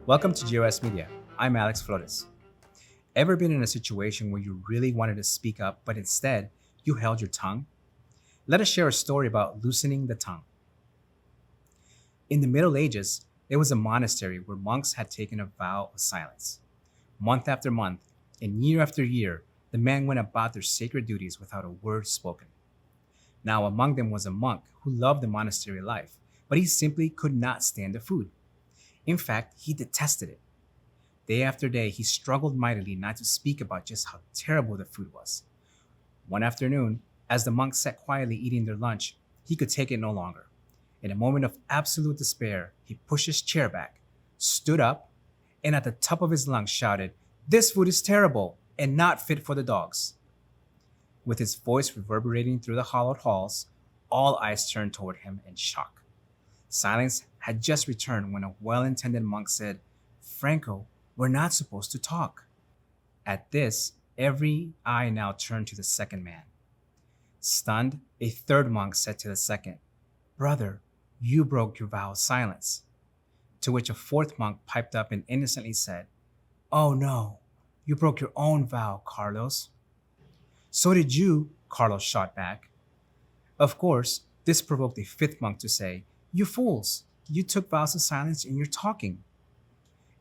Welcome to GOS Media. I'm Alex Flores. Ever been in a situation where you really wanted to speak up, but instead you held your tongue? Let us share a story about loosening the tongue. In the Middle Ages, there was a monastery where monks had taken a vow of silence. Month after month, and year after year, the men went about their sacred duties without a word spoken. Now, among them was a monk who loved the monastery life, but he simply could not stand the food. In fact, he detested it. Day after day, he struggled mightily not to speak about just how terrible the food was. One afternoon, as the monks sat quietly eating their lunch, he could take it no longer. In a moment of absolute despair, he pushed his chair back, stood up, and at the top of his lungs shouted, "This food is terrible and not fit for the dogs." With his voice reverberating through the hollowed halls, all eyes turned toward him in shock. Silence had just returned when a well-intended monk said, "Franco, we're not supposed to talk." At this, every eye now turned to the second man. Stunned, a third monk said to the second, "Brother, you broke your vow of silence." To which a fourth monk piped up and innocently said, "Oh no, you broke your own vow, Carlos." "So did you," Carlos shot back. Of course, this provoked a fifth monk to say, "You fools, you took vows of silence and you're talking."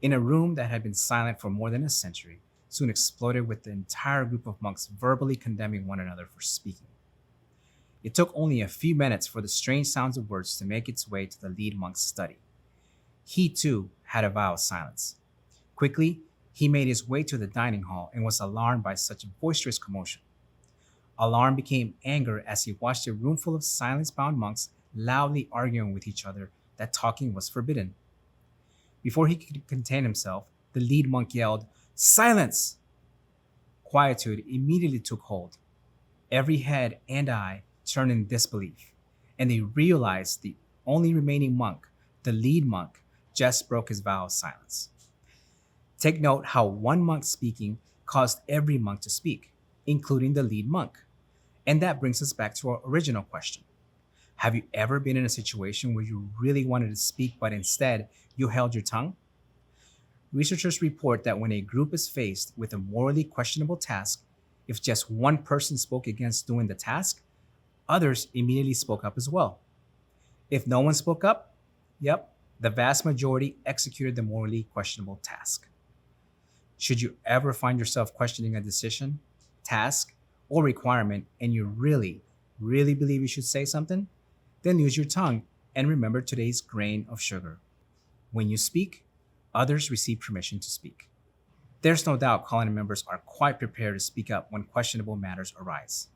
In a room that had been silent for more than a century, soon exploded with the entire group of monks verbally condemning one another for speaking. It took only a few minutes for the strange sounds of words to make its way to the lead monk's study. He too had a vow of silence. Quickly, he made his way to the dining hall and was alarmed by such a boisterous commotion. Alarm became anger as he watched a room full of silence-bound monks loudly arguing with each other that talking was forbidden. Before he could contain himself, the lead monk yelled, "Silence!" Quietude immediately took hold. Every head and eye turned in disbelief, and they realized the only remaining monk, the lead monk, just broke his vow of silence. Take note how one monk speaking caused every monk to speak, including the lead monk. And that brings us back to our original question. Have you ever been in a situation where you really wanted to speak, but instead you held your tongue? Researchers report that when a group is faced with a morally questionable task, if just one person spoke against doing the task, others immediately spoke up as well. If no one spoke up, the vast majority executed the morally questionable task. Should you ever find yourself questioning a decision, task, or requirement, and you really believe you should say something, then use your tongue and remember today's grain of sugar. When you speak, others receive permission to speak. There's no doubt colony members are quite prepared to speak up when questionable matters arise.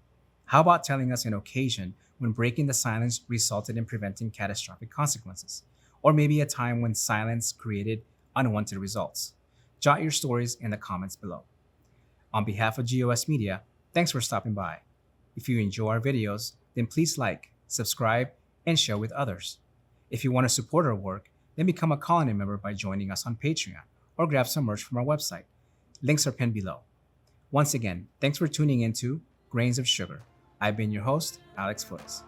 How about telling us an occasion when breaking the silence resulted in preventing catastrophic consequences? Or maybe a time when silence created unwanted results? Jot your stories in the comments below. On behalf of GOS Media, thanks for stopping by. If you enjoy our videos, then please like, subscribe, and share with others. If you want to support our work, then become a colony member by joining us on Patreon or grab some merch from our website. Links are pinned below. Once again, thanks for tuning into Grains of Sugar. I've been your host, Alex Flores.